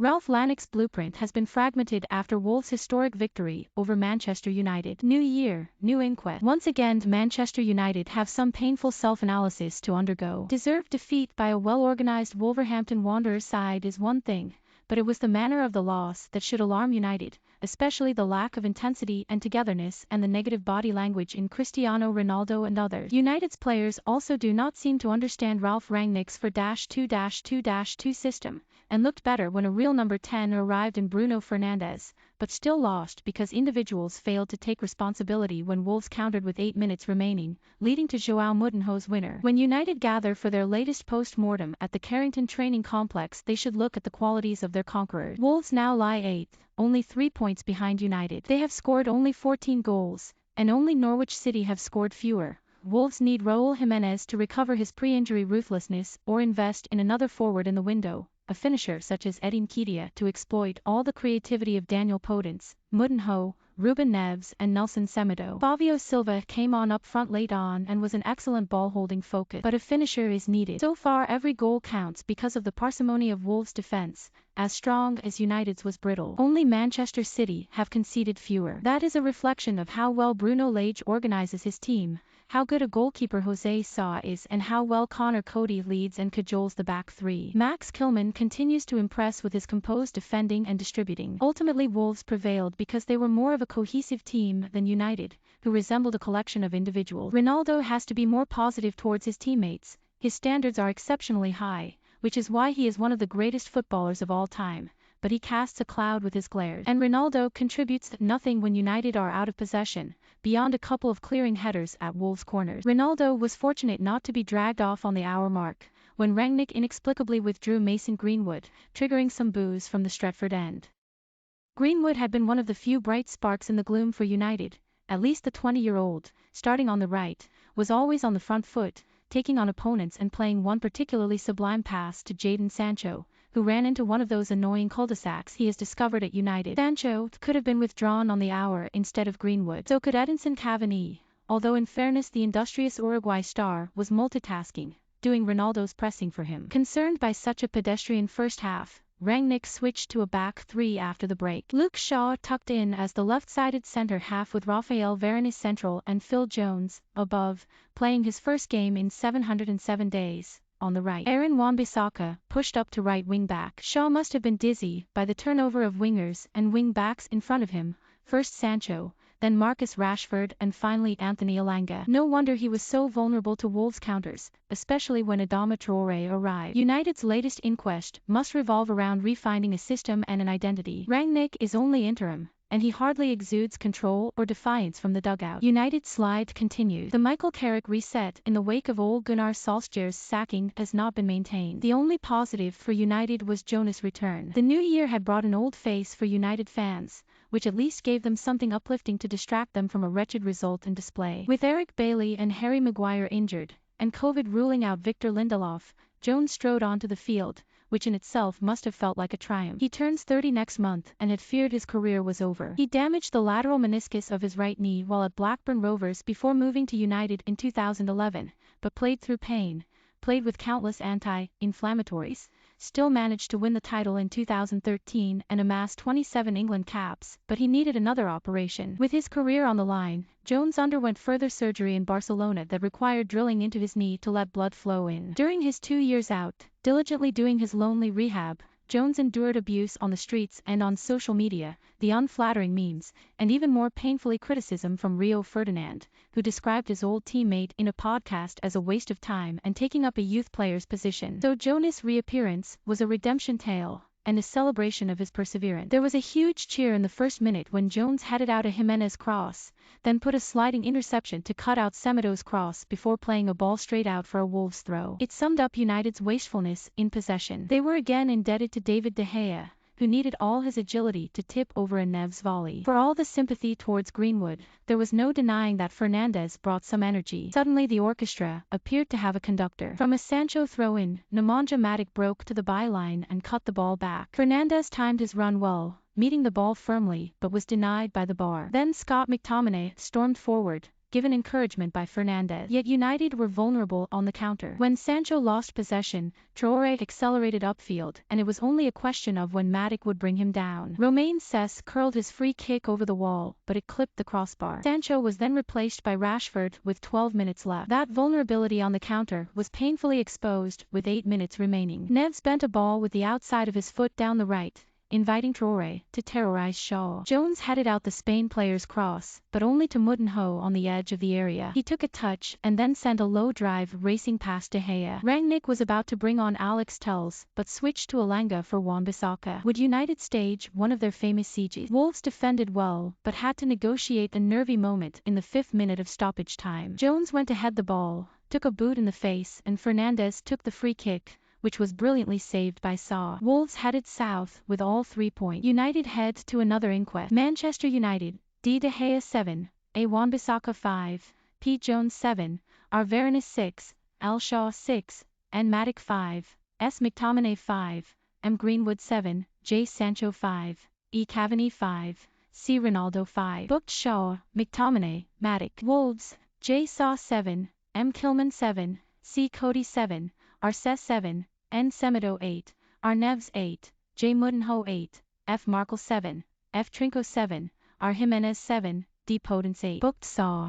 Ralf Rangnick's blueprint has been fragmented after Wolves' historic victory over Manchester United. New year, new inquest. Once again, Manchester United have some painful self-analysis to undergo. Deserved defeat by a well-organised Wolverhampton Wanderers side is one thing, but it was the manner of the loss that should alarm United, especially the lack of intensity and togetherness and the negative body language in Cristiano Ronaldo and others. United's players also do not seem to understand Ralf Rangnick's 4-2-2-2 system, and looked better when a real number 10 arrived in Bruno Fernandes, but still lost because individuals failed to take responsibility when Wolves countered with 8 minutes remaining, leading to João Moutinho's winner. When United gather for their latest post-mortem at the Carrington training complex, they should look at the qualities of their conquerors. Wolves now lie 8th, only 3 points behind United. They have scored only 14 goals, and only Norwich City have scored fewer. Wolves need Raúl Jiménez to recover his pre-injury ruthlessness or invest in another forward in the window, a finisher such as Edin Ketia to exploit all the creativity of Daniel Podence, Moutinho, Ruben Neves and Nelson Semedo. Fabio Silva came on up front late on and was an excellent ball-holding focus, but a finisher is needed. So far every goal counts because of the parsimony of Wolves' defense, as strong as United's was brittle. Only Manchester City have conceded fewer. That is a reflection of how well Bruno Lage organises his team, how good a goalkeeper Jose Sa is and how well Connor Cody leads and cajoles the back three. Max Kilman continues to impress with his composed defending and distributing. Ultimately Wolves prevailed because they were more of a cohesive team than United, who resembled a collection of individuals. Ronaldo has to be more positive towards his teammates. His standards are exceptionally high, which is why he is one of the greatest footballers of all time, but he casts a cloud with his glares. And Ronaldo contributes nothing when United are out of possession, beyond a couple of clearing headers at Wolves' corners. Ronaldo was fortunate not to be dragged off on the hour mark, when Rangnick inexplicably withdrew Mason Greenwood, triggering some boos from the Stretford end. Greenwood had been one of the few bright sparks in the gloom for United. At least the 20-year-old, starting on the right, was always on the front foot, taking on opponents and playing one particularly sublime pass to Jadon Sancho, who ran into one of those annoying cul-de-sacs he has discovered at United. Sancho could have been withdrawn on the hour instead of Greenwood. So could Edinson Cavani, although in fairness the industrious Uruguay star was multitasking, doing Ronaldo's pressing for him. Concerned by such a pedestrian first half, Rangnick switched to a back three after the break. Luke Shaw tucked in as the left-sided centre-half with Raphael Varane central and Phil Jones, above, playing his first game in 707 days, on the right. Aaron Wan-Bissaka pushed up to right wing-back. Shaw must have been dizzy by the turnover of wingers and wing-backs in front of him, first Sancho, then Marcus Rashford and finally Anthony Elanga. No wonder he was so vulnerable to Wolves' counters, especially when Adama Traoré arrived. United's latest inquest must revolve around refinding a system and an identity. Rangnick is only interim, and he hardly exudes control or defiance from the dugout. United's slide continues. The Michael Carrick reset in the wake of Ole Gunnar Solskjaer's sacking has not been maintained. The only positive for United was Jonas' return. The new year had brought an old face for United fans, which at least gave them something uplifting to distract them from a wretched result and display. With Eric Bailly and Harry Maguire injured, and COVID ruling out Victor Lindelof, Jones strode onto the field, which in itself must have felt like a triumph. He turns 30 next month and had feared his career was over. He damaged the lateral meniscus of his right knee while at Blackburn Rovers before moving to United in 2011, but played through pain, played with countless anti-inflammatories, still managed to win the title in 2013 and amass 27 England caps, but he needed another operation. With his career on the line, Jones underwent further surgery in Barcelona that required drilling into his knee to let blood flow in. During his 2 years out, diligently doing his lonely rehab, Jones endured abuse on the streets and on social media, the unflattering memes, and even more painfully criticism from Rio Ferdinand, who described his old teammate in a podcast as a waste of time and taking up a youth player's position. So Jonas' reappearance was a redemption tale and a celebration of his perseverance. There was a huge cheer in the first minute when Jones headed out a Jiménez cross, then put a sliding interception to cut out Semedo's cross before playing a ball straight out for a Wolves throw. It summed up United's wastefulness in possession. They were again indebted to David De Gea, who needed all his agility to tip over a Neves volley. For all the sympathy towards Greenwood, there was no denying that Fernandes brought some energy. Suddenly the orchestra appeared to have a conductor. From a Sancho throw-in, Nemanja Matic broke to the byline and cut the ball back. Fernandes timed his run well, meeting the ball firmly but was denied by the bar. Then Scott McTominay stormed forward, given encouragement by Fernandes. Yet United were vulnerable on the counter. When Sancho lost possession, Traoré accelerated upfield, and it was only a question of when Matic would bring him down. Romain Sess curled his free kick over the wall, but it clipped the crossbar. Sancho was then replaced by Rashford with 12 minutes left. That vulnerability on the counter was painfully exposed with 8 minutes remaining. Neves bent a ball with the outside of his foot down the right, inviting Traoré to terrorize Shaw. Jones headed out the Spain player's cross, but only to Moutinho on the edge of the area. He took a touch and then sent a low drive racing past De Gea. Rangnick was about to bring on Alex Telles, but switched to Elanga for Wan-Bissaka. Would United stage one of their famous sieges? Wolves defended well, but had to negotiate a nervy moment in the 5th minute of stoppage time. Jones went to head the ball, took a boot in the face, and Fernandes took the free kick, which was brilliantly saved by Saw. Wolves headed south with all 3 points. United head to another inquest. Manchester United, D. De Gea 7, A. Wan-Bissaka 5, P. Jones 7, R. Veronis 6, L. Shaw 6, N. Matic 5, S. McTominay 5, M. Greenwood 7, J. Sancho 5, E. Cavani 5, C. Ronaldo 5. Booked Shaw, McTominay, Matic. Wolves, J. Saw 7, M. Kilman 7, C. Cody 7, R. Sess 7, N. Semedo 8, R. Neves 8, J. Moutinho 8, F. Markel 7, F. Trinco 7, R. Jiménez 7, D. Podence 8. Booked Saw.